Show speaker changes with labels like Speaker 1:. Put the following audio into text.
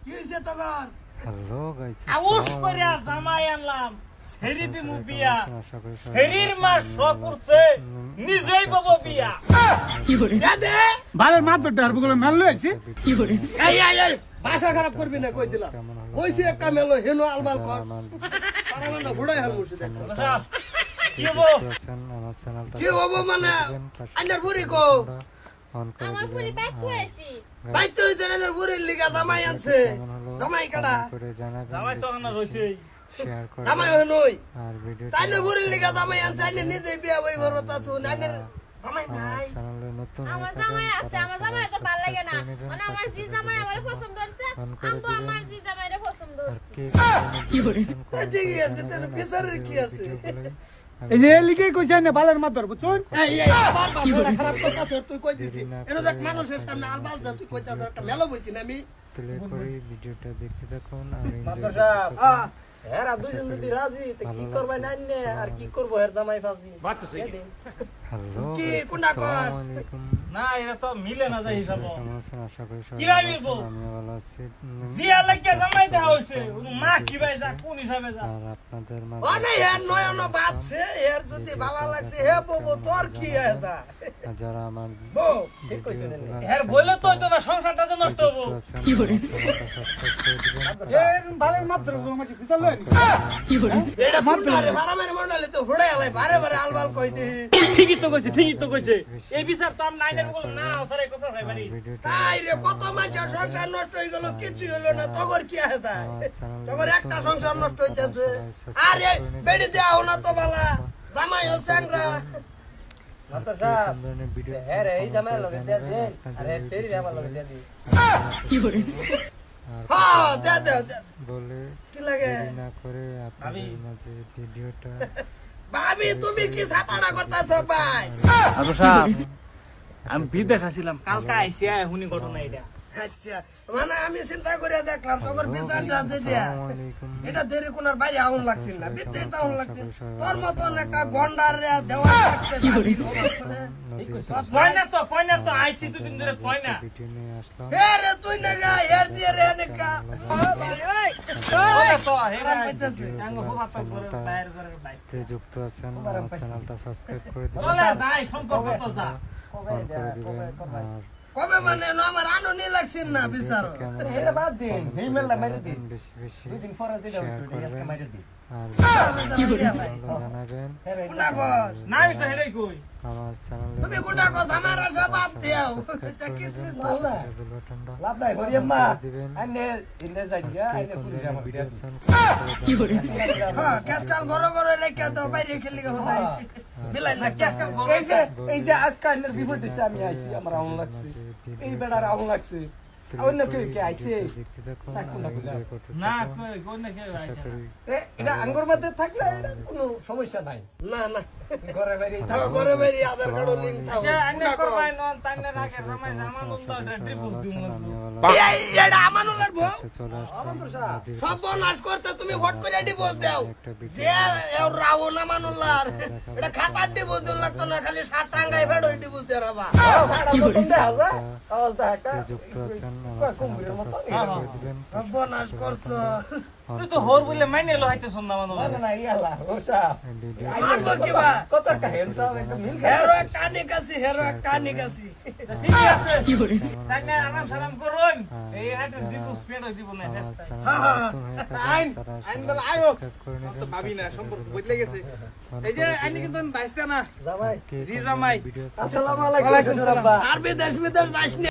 Speaker 1: কি হইছে তোর?
Speaker 2: হ্যালো গাইস,
Speaker 3: আউশ করে জামাই আনলাম সেরি দিমু বিয়া সেরির মা শখ করছে নিজেই বাবা বিয়া
Speaker 1: কি করে দে
Speaker 4: বালের মাথা ডারবো গুলো মেল লইছি
Speaker 1: কি করে এই ভাষা খারাপ করবি না কই দিলাম ওইছে একটা মেলো হেনো আলবাল কর পারামান না বুড়াই হাল মুছে দেখ
Speaker 3: কি হবো
Speaker 2: আমার চ্যানেলটা
Speaker 1: কি হবো মানে আন্ডার বুড়ি কো
Speaker 2: অন করে
Speaker 5: আমার পুরি ব্যাক হয়েছি
Speaker 1: বাইত তুই জানার বুড়ির লিগা জামাই আনছে জামাই কাটা
Speaker 2: করে জানাবেন,
Speaker 3: জামাই তো না রইছে
Speaker 2: শেয়ার করে
Speaker 1: জামাই হনই
Speaker 2: আর ভিডিও
Speaker 1: তাই না বুড়ির লিগা জামাই আনছে আইনে নিজে বিয়া হই বড়তা তো নানের জামাই নাই
Speaker 2: চ্যানেলে নতুন
Speaker 5: আমার জামাই আছে আমার জামাই তো ভালো লাগে না মানে আমার জি জামাই আমারে পছন্দ করছে আমগো আমার জি জামাইরে পছন্দ করছে
Speaker 1: কি করে ঠিকই আছে তোর বিচারের কি আছে
Speaker 4: এই যে লিখে কইছে না বালের মাথা ধরবো চল
Speaker 1: এই বারবার ভাষা খারাপ করতাছ তুই কই দিছিস এনো দেখ মানুষের সামনে আলবাল যা তুই কইতাছ একটা মেলো বইছি না আমি
Speaker 2: প্লে করে ভিডিওটা দেখতে থাকুন আর এনজয়
Speaker 3: মাদ্রাসা
Speaker 1: হ্যাঁ
Speaker 3: হেরা দুজন যদি রাজি তে কি করবে না নে আর কি করব হের জামাই ফাজি
Speaker 2: হ্যালো
Speaker 1: কি কোনটা কর
Speaker 2: আসসালামু আলাইকুম,
Speaker 3: না এটা তো মিলে না যায় হিসাব
Speaker 2: কেমন আছেন? আশা করি সবাই
Speaker 3: কি
Speaker 2: ভালো
Speaker 3: ভাবি
Speaker 2: আছেন।
Speaker 3: বল?
Speaker 2: আমিও ভালো আছি।
Speaker 3: জিয়া লাগে জামাই দেওয়া হইছে মা কি ভাই যা কোন হিসাবে যা
Speaker 2: আর আপনাদের মাঝে
Speaker 1: অনে হের নয়ন বাজছে হের যদি ভালো লাগছে হে ববো তোর কি আছে
Speaker 2: যারা আমার
Speaker 1: বো
Speaker 3: ঠিক কইছেন হের বলে তো হইতো না সংসারটা যে নষ্ট হবো
Speaker 2: কি করে সাবস্ক্রাইব করে দিবেন।
Speaker 4: এই বালের মাথা গুলো মাঝে বিশাল লই
Speaker 1: কি করে এটা মারলে মারামারি মন্ডলে তো ঘোড়া আলাই বারে বারে আলবাল কই দে
Speaker 3: ঠিকই তো কইছে এই বিচার তো আম নাইনের বল না ওরে কথা ভাই বাড়ি
Speaker 1: তাই রে কত মানুষের সংসার নষ্ট হয়ে গেল কিছু হলো না তগর কি আছে তগর একটা সংসার নষ্ট হইতেছে আরে বেড়ি দেওয়া না তো বালা জামাই ও স্যাংরা
Speaker 3: মাদ্রাসা
Speaker 2: ভিডিও
Speaker 3: হের এই জামাই লগে দে দে আরে সেরি আমার লগে দে দি
Speaker 1: কি করে হ্যাঁ দে দে দে
Speaker 2: বলে
Speaker 1: কি লাগে
Speaker 2: দেরি না করে আপনাদের মাঝে ভিডিওটা
Speaker 1: ভাবি তুমি কি ছাপাড়া করতেছ ভাই
Speaker 3: মাদ্রাসা আমি বিদেশ আসিলাম কালকে আইছি হুনি ঘটনা এটা
Speaker 1: আচ্ছা মানে আমি চিন্তা করে দেখলাম তগর বিচারটা আছে দিয়া
Speaker 2: আসসালামু
Speaker 1: এটা দেরি কোনার বাইরে আউন লাগছিল না বিতে তাউন লাগছিল তোর মতন একটা গন্ডার রে দেওয়া লাগতে ভাবি
Speaker 3: কয়না তো আইছি দুদিন ধরে কয়না
Speaker 2: ভিডিও নিয়ে আসলাম।
Speaker 1: হে রে তুই না গা এর জি রে নেকা
Speaker 3: কয়না তো হেরা কইতাছে আঙ্গ বাবা তো করে বাইরে করে বাইরে
Speaker 2: তে যুক্ত আছেন আমার চ্যানেলটা সাবস্ক্রাইব করে দিবেন,
Speaker 3: বলে যাই সম্পর্ক তো যা
Speaker 2: অন করে দিবেন। আর
Speaker 1: কবে মানে না আমার আনো নি লাগছিল না বিচারো
Speaker 2: কেমন
Speaker 3: এটা বাদ দিন হিমেলটা মাইরে দিন
Speaker 2: বেশি বেশি
Speaker 3: দুই দিন পরে দিলে
Speaker 2: শেয়ার করবেন
Speaker 3: মাইরে দিন
Speaker 2: আর
Speaker 1: কি করে
Speaker 2: জানাবেন।
Speaker 1: কোনা কর
Speaker 3: না আমি তো হেরাই কই
Speaker 2: আমার চ্যানেলে
Speaker 1: তুমি কোনা কর আমার আশা বাদ দেও এটা কিসমিস তো
Speaker 2: বেল বাটনটা
Speaker 3: লাভ নাই হরিয়াম্মা
Speaker 2: দিবেন।
Speaker 3: আইনে ইনে যাই দিয়া আইনে পুরি জামা
Speaker 2: ভিডিও
Speaker 3: ভিডিও
Speaker 2: চান
Speaker 1: কি করে হ্যাঁ কাজকাল ঘরে রেখে দাও বাইরে খেলি গো হতাই বিলাই না
Speaker 3: কেসকাল এই যে আজকালের বিপদ দিছে আমি আইছি আমার আউন লাগছে এই বেড়ার আউন লাগছে অন্য কেউ কে আইছে
Speaker 2: দেখতে দেখুন আর এনজয় করতে
Speaker 3: না
Speaker 2: থাকুন।
Speaker 3: কই না কেউ
Speaker 2: আশা
Speaker 3: আইছে
Speaker 2: করি
Speaker 3: এটা আঙ্গুর মধ্যে থাকলে এটা কোনো সমস্যা নাই
Speaker 1: না না
Speaker 3: ঘরে বাইরে
Speaker 1: ঘরে বাইরে আধার কার্ড লিংক থাও
Speaker 3: যে আইনে করবাই নন তাইনে রাখে রামাই জামান উল্টা ট্রিপল দিমু
Speaker 1: এটা আমানুলের বউ
Speaker 2: চলে আসলাম
Speaker 1: সব নাশ করতে তুমি ভোট করে ডিভোর্স দাও যে এও রাও না মানুল্লার এটা খাতার ডিভোর্স দিন লাগতো না খালি 60 টাঙ্গাই ফেড হই ডিভোর্স দেরাবা
Speaker 2: যুক্ত আছেন আমার চ্যানেলটা সাবস্ক্রাইব করে দিবেন।
Speaker 1: বনাশ করছো
Speaker 3: তুই তো হোর বলে মাইনে লহাইতে শুননা মানু না ইয়ালা ওসা
Speaker 2: ভিডিও
Speaker 1: মানবো কিবা
Speaker 3: কত একটা হ্যান্ডসাম একদম মিল
Speaker 1: হেরো একটা নিকাছি হেরো একটা নিকাছি
Speaker 3: ঠিক আছে কি করে তাইনে আরাম সারাম করুন এই আইতে দিবস পেড দিব না
Speaker 2: আমার
Speaker 3: নেক্সট
Speaker 2: চ্যানেলে নতুন হয়ে থাকলে তারা সাবস্ক্রাইব করে নেবেন।
Speaker 4: ভাবি না সম্পর্ক বদলে গেছে এই যে আইনি কিন্তু আমি বাইসতা না
Speaker 3: জামাই
Speaker 2: কে
Speaker 4: জি জামাই
Speaker 2: ভিডিও
Speaker 3: আসসালামু আলাইকুম রাব্বা
Speaker 1: আর বিদেশ যাস না